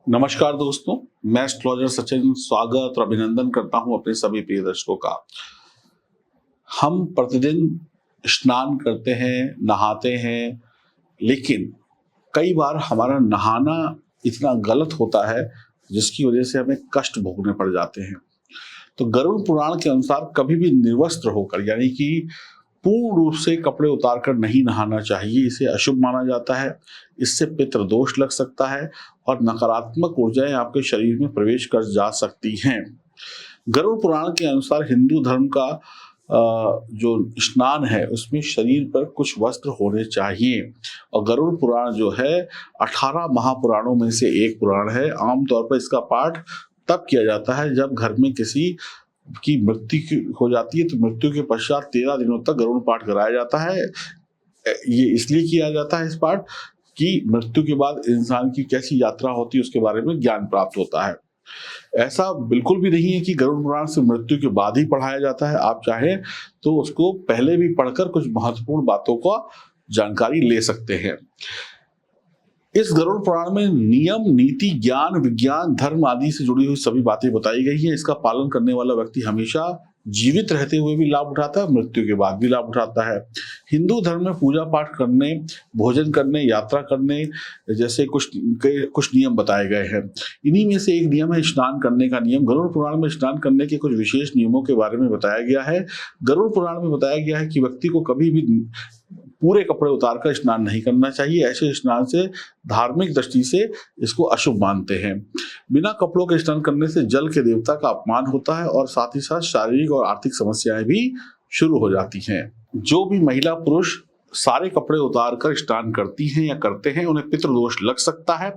नमस्कार दोस्तों, मैं एस्ट्रोलॉजर सचिन स्वागत और अभिनंदन करता हूं अपने सभी प्रिय दर्शकों का। हम प्रतिदिन स्नान करते हैं, नहाते हैं, लेकिन कई बार हमारा नहाना इतना गलत होता है जिसकी वजह से हमें कष्ट भोगने पड़ जाते हैं। तो गरुड़ पुराण के अनुसार कभी भी निर्वस्त्र होकर यानी कि पूर्ण रूप से कपड़े उतारकर नहीं नहाना चाहिए। इसे अशुभ माना जाता है। इससे पितृ दोष लग सकता है और नकारात्मक ऊर्जाएं आपके शरीर में प्रवेश कर जा सकती हैं। गरुड़ पुराण के अनुसार हिंदू धर्म का जो स्नान है उसमें शरीर पर कुछ वस्त्र होने चाहिए। और गरुड़ पुराण जो है 18 महापुराणों में से एक पुराण है। आमतौर पर इसका पाठ तब किया जाता है जब घर में किसी की मृत्यु हो जाती है, तो मृत्यु के पश्चात 13 दिनों तक गरुड़ पाठ कराया जाता है। ये इसलिए किया जाता है इस पाठ कि मृत्यु के बाद इंसान की कैसी यात्रा होती है उसके बारे में ज्ञान प्राप्त होता है। ऐसा बिल्कुल भी नहीं है कि गरुड़ पुराण से मृत्यु के बाद ही पढ़ाया जाता है। आप चाहें तो उसको पहले भी पढ़कर कुछ महत्वपूर्ण बातों का जानकारी ले सकते हैं। इस गरुड़ पुराण में नियम, नीति, ज्ञान, विज्ञान, धर्म आदि से जुड़ी हुई सभी बातें बताई गई हैं। इसका पालन करने वाला व्यक्ति हमेशा जीवित रहते हुए भी लाभ उठाता है, मृत्यु के बाद भी लाभ उठाता है। हिंदू धर्म में पूजा पाठ करने, भोजन करने, यात्रा करने जैसे कुछ नियम बताए गए हैं। इन्हीं में से एक नियम है स्नान करने का नियम। गरुड़ पुराण में स्नान करने के कुछ विशेष नियमों के बारे में बताया गया है। गरुड़ पुराण में बताया गया है कि व्यक्ति को कभी भी पूरे कपड़े उतारकर स्नान नहीं करना चाहिए। ऐसे स्नान से धार्मिक दृष्टि से इसको अशुभ मानते हैं। बिना कपड़ों के स्नान करने से जल के देवता का अपमान होता है और साथ ही साथ शारीरिक और आर्थिक समस्याएं भी शुरू हो जाती हैं। जो भी महिला पुरुष सारे कपड़े उतार कर स्नान करती हैं या करते हैं उन्हें पितृदोष लग सकता है।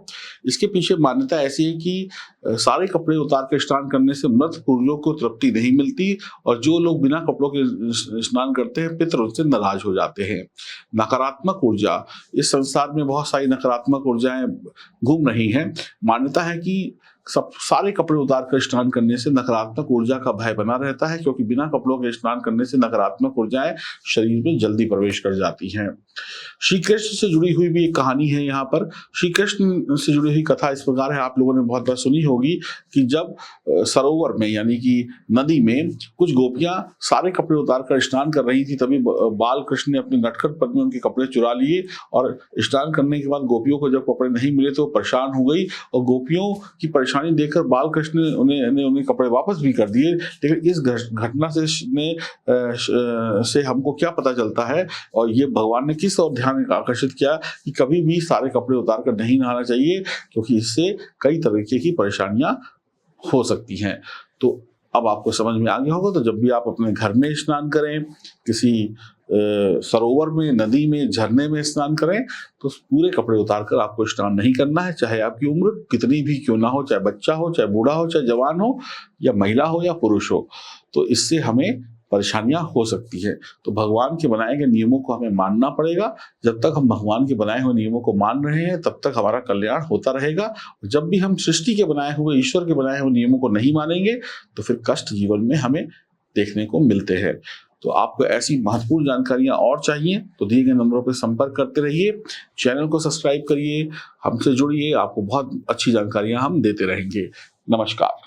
इसके पीछे मान्यता ऐसी है कि सारे कपड़े उतार कर स्नान करने से मृत पूर्वजों को तृप्ति नहीं मिलती और जो लोग बिना कपड़ों के स्नान करते हैं पितृ उनसे नाराज हो जाते हैं। नकारात्मक ऊर्जा, इस संसार में बहुत सारी नकारात्मक ऊर्जाएं घूम रही हैं। मान्यता है कि सारे कपड़े उतार कर स्नान करने से नकारात्मक ऊर्जा का भय बना रहता है, क्योंकि बिना कपड़ों के स्नान करने से नकारात्मक ऊर्जाएं शरीर में जल्दी प्रवेश कर जाती हैं। श्री कृष्ण से जुड़ी हुई भी एक कहानी है यहाँ पर। श्री कृष्ण से जुड़ी हुई कथा इस प्रकार है, आप लोगों ने बहुत बार सुनी होगी कि जब सरोवर में यानी कि नदी में कुछ गोपियां सारे कपड़े उतार कर स्नान कर रही थी, तभी बाल कृष्ण ने अपने नटखट पद में उनके कपड़े चुरा लिए और स्नान करने के बाद गोपियों को जब कपड़े नहीं मिले तो परेशान हो गई और गोपियों की परेशानी देखकर बाल कृष्ण ने उन्हें कपड़े वापस भी कर दिए। लेकिन इस घटना से हमको क्या पता चलता है और ये भगवान ने किस और ध्यान आकर्षित किया कि कभी भी सारे कपड़े उतार कर नहीं नहाना चाहिए, क्योंकि इससे कई तरीके की परेशानियां हो सकती हैं। तो अब आपको समझ में आ गया होगा। तो जब भी आप अपने घर में स्नान करें, किसी सरोवर में, नदी में, झरने में स्नान करें तो पूरे कपड़े उतार कर आपको स्नान नहीं करना है। चाहे आपकी उम्र कितनी भी क्यों ना हो, चाहे बच्चा हो, चाहे बूढ़ा हो, चाहे जवान हो या महिला हो या पुरुष हो, तो इससे हमें परेशानियां हो सकती है। तो भगवान के बनाए गए नियमों को हमें मानना पड़ेगा। जब तक हम भगवान के बनाए हुए नियमों को मान रहे हैं तब तक हमारा कल्याण होता रहेगा। जब भी हम सृष्टि के बनाए हुए, ईश्वर के बनाए हुए नियमों को नहीं मानेंगे तो फिर कष्ट जीवन में हमें देखने को मिलते हैं। तो आपको ऐसी महत्वपूर्ण जानकारियां और चाहिए तो दिए गए नंबरों पर संपर्क करते रहिए। चैनल को सब्सक्राइब करिए, हमसे जुड़िए, आपको बहुत अच्छी जानकारियां हम देते रहेंगे। नमस्कार।